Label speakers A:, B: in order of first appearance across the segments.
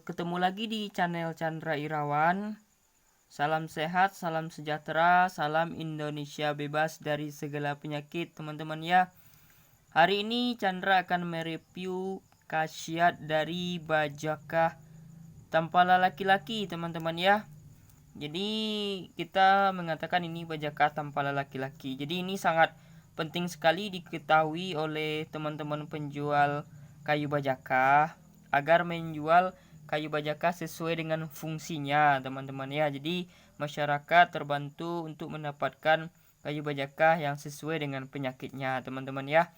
A: Ketemu lagi di channel Chandra Irawan. Salam sehat, salam sejahtera, salam Indonesia bebas dari segala penyakit teman-teman ya. Hari ini Chandra akan mereview khasiat dari bajakah tampala laki-laki teman-teman ya. Jadi kita mengatakan ini bajakah tampala laki-laki. Jadi ini sangat penting sekali diketahui oleh teman-teman penjual kayu bajakah agar menjual kayu bajakah sesuai dengan fungsinya teman-teman ya. Jadi masyarakat terbantu untuk mendapatkan kayu bajakah yang sesuai dengan penyakitnya teman-teman ya.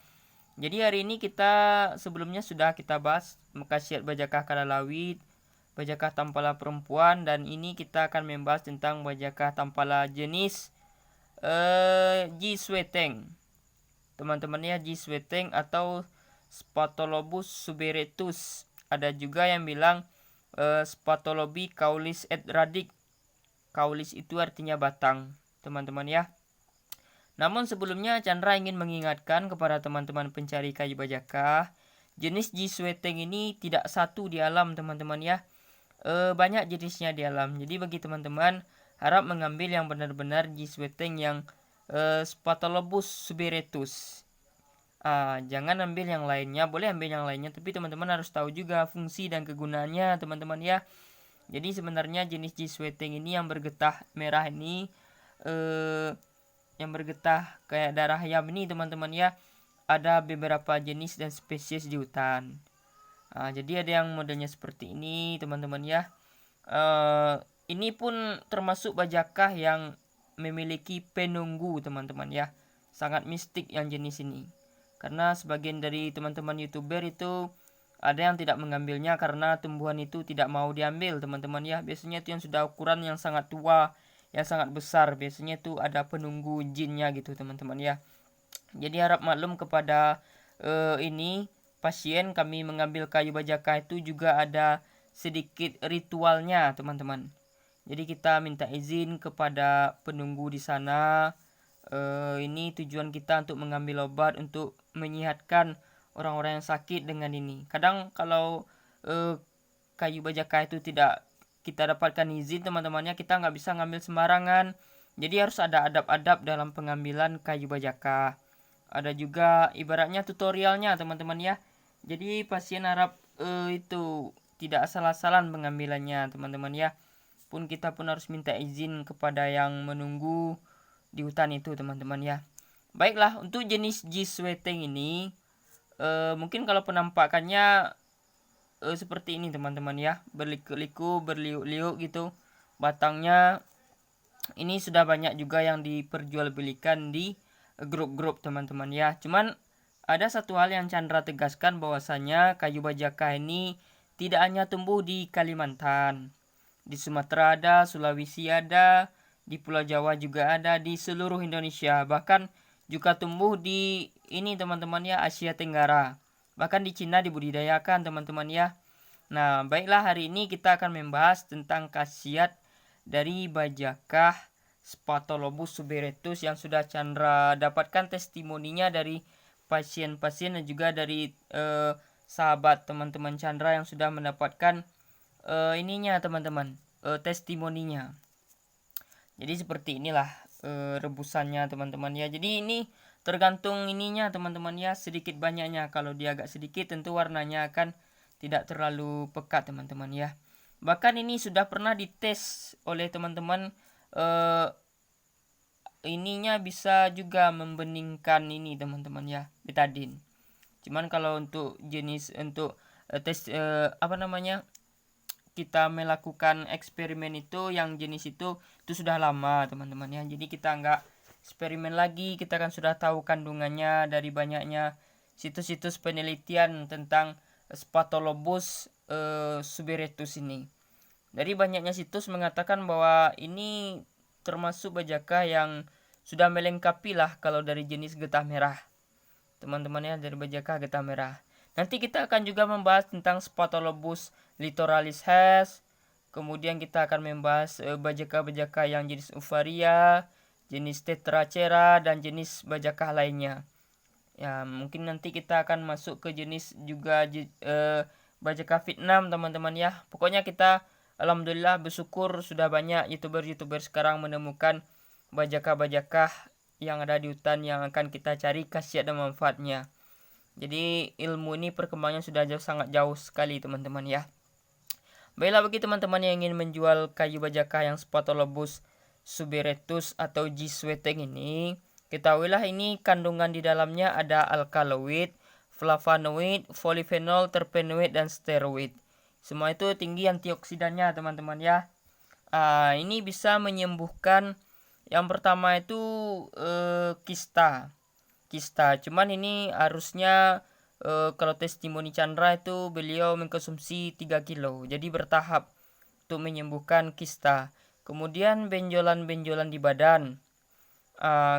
A: Jadi hari ini kita sebelumnya sudah kita bahas khasiat bajakah kalalawit, bajakah tampala perempuan, dan ini kita akan membahas tentang bajakah tampala jenis G. sweeteng teman-teman ya, G. sweeteng atau Spatholobus suberetus. Ada juga yang bilang Spatolobi caulis et radic. Caulis itu artinya batang teman-teman ya. Namun sebelumnya Chandra ingin mengingatkan kepada teman-teman pencari kayu bajakah, jenis G. sweeteng ini tidak satu di alam teman-teman ya. Banyak jenisnya di alam. Jadi bagi teman-teman harap mengambil yang benar-benar G. sweeteng yang Spatholobus suberetus. Jangan ambil yang lainnya, boleh ambil yang lainnya, tapi teman-teman harus tahu juga fungsi dan kegunaannya teman-teman ya. Jadi sebenarnya jenis G. sweeteng ini yang bergetah merah ini, yang bergetah kayak darah ayam ini teman-teman ya, ada beberapa jenis dan spesies di hutan. Jadi ada yang modelnya seperti ini teman-teman ya. Ini pun termasuk bajakah yang memiliki penunggu teman-teman ya. Sangat mistik yang jenis ini. Karena sebagian dari teman-teman YouTuber itu ada yang tidak mengambilnya karena tumbuhan itu tidak mau diambil teman-teman ya. Biasanya itu yang sudah ukuran yang sangat tua, yang sangat besar. Biasanya itu ada penunggu jinnya gitu teman-teman ya. Jadi harap maklum kepada ini pasien, kami mengambil kayu bajakah itu juga ada sedikit ritualnya teman-teman. Jadi kita minta izin kepada penunggu di sana. Ini tujuan kita untuk mengambil obat untuk menyehatkan orang-orang yang sakit dengan ini. Kadang kalau kayu bajakah itu tidak kita dapatkan izin teman-temannya, kita nggak bisa ngambil sembarangan. Jadi harus ada adab-adab dalam pengambilan kayu bajakah. Ada juga ibaratnya tutorialnya teman-teman ya. Jadi pasien harap itu tidak asal-asalan pengambilannya teman-teman ya. Pun kita pun harus minta izin kepada yang menunggu di hutan itu teman-teman ya. Baiklah, untuk jenis G. sweeteng ini mungkin kalau penampakannya seperti ini teman-teman ya, berliku-liku, berliuk-liuk gitu batangnya. Ini sudah banyak juga yang diperjualbelikan di grup-grup teman-teman ya. Cuman ada satu hal yang Chandra tegaskan, bahwasanya kayu bajakah ini tidak hanya tumbuh di Kalimantan. Di Sumatera ada, Sulawesi ada, di Pulau Jawa juga ada, di seluruh Indonesia. Bahkan juga tumbuh di ini teman-teman ya, Asia Tenggara. Bahkan di Cina dibudidayakan teman-teman ya. Nah, baiklah, hari ini kita akan membahas tentang khasiat dari bajakah Spatholobus suberetus yang sudah Chandra dapatkan testimoninya dari pasien-pasien dan juga dari sahabat teman-teman Chandra yang sudah mendapatkan ininya teman-teman, testimoninya. Jadi seperti inilah rebusannya teman-teman ya. Jadi ini tergantung ininya teman-teman ya, sedikit banyaknya. Kalau dia agak sedikit tentu warnanya akan tidak terlalu pekat teman-teman ya. Bahkan ini sudah pernah dites oleh teman-teman, ininya bisa juga membeningkan ini teman-teman ya, betadine. Cuman kalau untuk jenis untuk tes kita melakukan eksperimen itu yang jenis itu sudah lama teman-teman ya. Jadi kita nggak eksperimen lagi, kita kan sudah tahu kandungannya dari banyaknya situs-situs penelitian tentang Spatholobus suberetus ini. Dari banyaknya situs mengatakan bahwa ini termasuk bajakah yang sudah melengkapi lah kalau dari jenis getah merah teman-teman ya, dari bajakah getah merah. Nanti kita akan juga membahas tentang Spatholobus litoralis Hess. Kemudian kita akan membahas bajakah-bajakah yang jenis Uvaria, jenis Tetrachera, dan jenis bajakah lainnya. Ya, mungkin nanti kita akan masuk ke jenis juga Bajaka Vietnam teman-teman ya. Pokoknya kita alhamdulillah bersyukur sudah banyak youtuber sekarang menemukan bajaka-bajaka yang ada di hutan yang akan kita cari khasiat dan manfaatnya. Jadi ilmu ini perkembangannya sudah sangat jauh sekali teman-teman ya. Baiklah, bagi teman-teman yang ingin menjual kayu bajaka yang Spatholobus suberetus atau G. sweeteng ini, ketahuilah ini kandungan di dalamnya ada alkaloid, flavonoid, polifenol, terpenoid, dan steroid. Semua itu tinggi antioksidannya teman-teman ya. Ini bisa menyembuhkan yang pertama itu kista. Cuman ini harusnya kalau testimoni Chandra itu beliau mengkonsumsi 3 kilo. Jadi bertahap untuk menyembuhkan kista. Kemudian benjolan-benjolan di badan.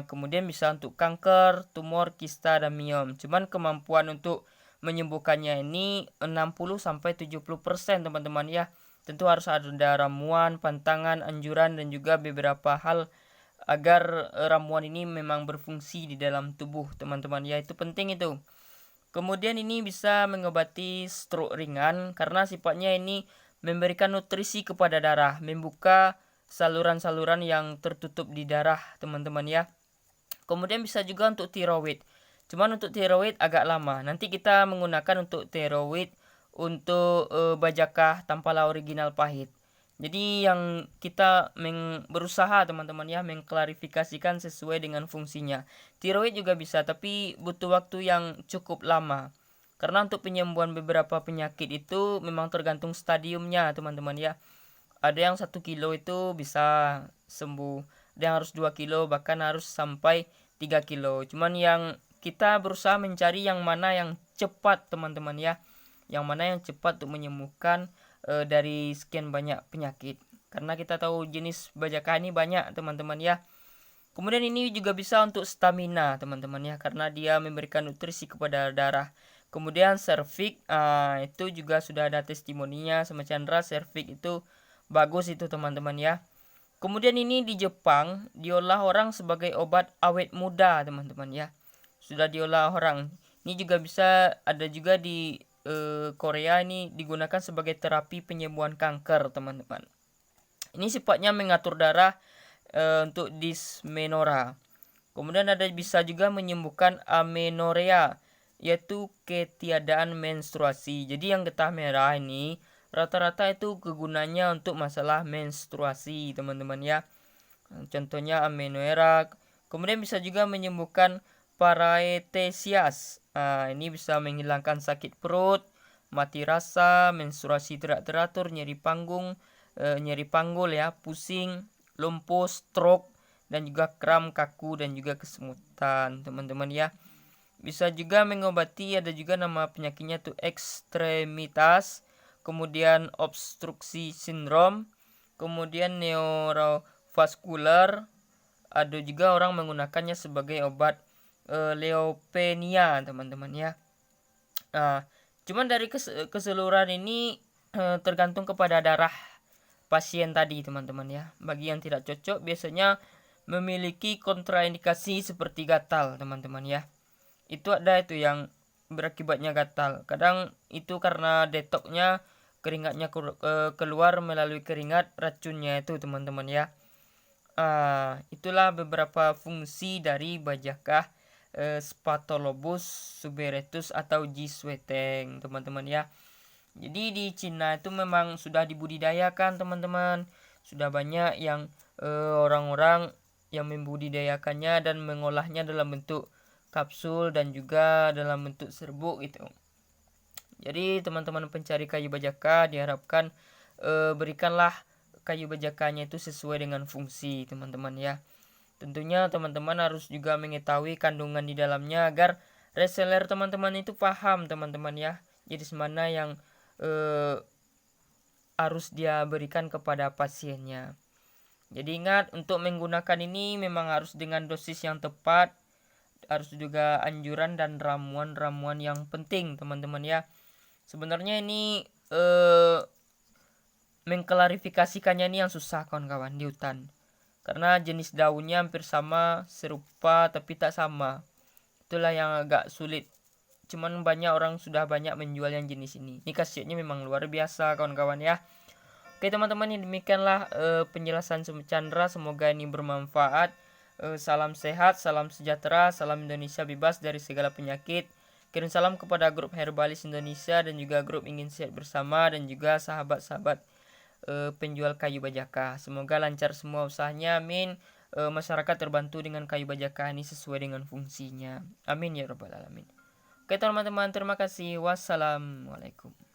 A: Kemudian bisa untuk kanker, tumor, kista, dan miom. Cuman kemampuan untuk menyembuhkannya ini 60-70% teman-teman ya. Tentu harus ada ramuan, pantangan, anjuran, dan juga beberapa hal agar ramuan ini memang berfungsi di dalam tubuh teman-teman ya. Itu penting itu. Kemudian ini bisa mengobati stroke ringan karena sifatnya ini memberikan nutrisi kepada darah, membuka saluran-saluran yang tertutup di darah teman-teman ya. Kemudian bisa juga untuk tiroid. Cuman untuk tiroid agak lama. Nanti kita menggunakan untuk tiroid untuk bajaka tampala original pahit. Jadi yang kita berusaha teman-teman ya mengklarifikasikan sesuai dengan fungsinya. Tiroid juga bisa tapi butuh waktu yang cukup lama. Karena untuk penyembuhan beberapa penyakit itu memang tergantung stadiumnya teman-teman ya. Ada yang 1 kilo itu bisa sembuh, ada yang harus 2 kilo, bahkan harus sampai 3 kilo. Cuman yang kita berusaha mencari yang mana yang cepat teman-teman ya. Yang mana yang cepat untuk menyembuhkan dari sekian banyak penyakit. Karena kita tahu jenis bajaka ini banyak teman-teman ya. Kemudian ini juga bisa untuk stamina teman-teman ya. Karena dia memberikan nutrisi kepada darah. Kemudian cervix, itu juga sudah ada testimoninya sama Chandra. Cervix itu bagus itu teman-teman ya. Kemudian ini di Jepang diolah orang sebagai obat awet muda teman-teman ya. Sudah diolah orang. Ini juga bisa ada juga di Korea ini digunakan sebagai terapi penyembuhan kanker teman-teman. Ini sifatnya mengatur darah untuk dysmenorrhea. Kemudian ada bisa juga menyembuhkan amenorrhea yaitu ketiadaan menstruasi. Jadi yang getah merah ini rata-rata itu kegunaannya untuk masalah menstruasi teman-teman ya. Contohnya amenorrhea. Kemudian bisa juga menyembuhkan paraetesias. Ini bisa menghilangkan sakit perut, mati rasa, menstruasi tidak teratur, nyeri panggul ya, pusing, lumpuh, stroke, dan juga kram kaku dan juga kesemutan teman-teman ya. Bisa juga mengobati, ada juga nama penyakitnya tuh ekstremitas, kemudian obstruksi sindrom, kemudian neurovaskular. Ada juga orang menggunakannya sebagai obat leukemia teman-teman ya. Cuman dari keseluruhan ini tergantung kepada darah pasien tadi teman-teman ya. Bagi yang tidak cocok biasanya memiliki kontraindikasi seperti gatal teman-teman ya. Itu ada itu yang berakibatnya gatal. Kadang itu karena detoknya keringatnya keluar melalui keringat racunnya itu teman-teman ya. Itulah beberapa fungsi dari bajaka Spatholobus suberetus atau G. sweeteng teman-teman ya. Jadi di Cina itu memang sudah dibudidayakan teman-teman. Sudah banyak yang orang-orang yang membudidayakannya dan mengolahnya dalam bentuk kapsul dan juga dalam bentuk serbuk gitu. Jadi teman-teman pencari kayu bajaka diharapkan berikanlah kayu bajakanya itu sesuai dengan fungsi teman-teman ya. Tentunya teman-teman harus juga mengetahui kandungan di dalamnya agar reseller teman-teman itu paham teman-teman ya. Jadi mana yang harus dia berikan kepada pasiennya. Jadi ingat untuk menggunakan ini memang harus dengan dosis yang tepat. Harus juga anjuran dan ramuan-ramuan yang penting teman-teman ya. Sebenarnya ini mengklarifikasikannya ini yang susah kawan-kawan di hutan. Karena jenis daunnya hampir sama, serupa tapi tak sama. Itulah yang agak sulit cuman sudah banyak menjual yang jenis ini. Ini khasiatnya memang luar biasa kawan-kawan ya. Oke teman-teman, ini demikianlah penjelasan Chandra, semoga ini bermanfaat. Salam sehat, salam sejahtera, salam Indonesia bebas dari segala penyakit. Kirim salam kepada grup Herbalis Indonesia dan juga grup Ingin Sehat Bersama dan juga sahabat-sahabat penjual kayu bajaka. Semoga lancar semua usahanya, amin. Masyarakat terbantu dengan kayu bajaka ini sesuai dengan fungsinya, amin ya rabbal alamin. Oke teman-teman, terima kasih. Wassalamualaikum.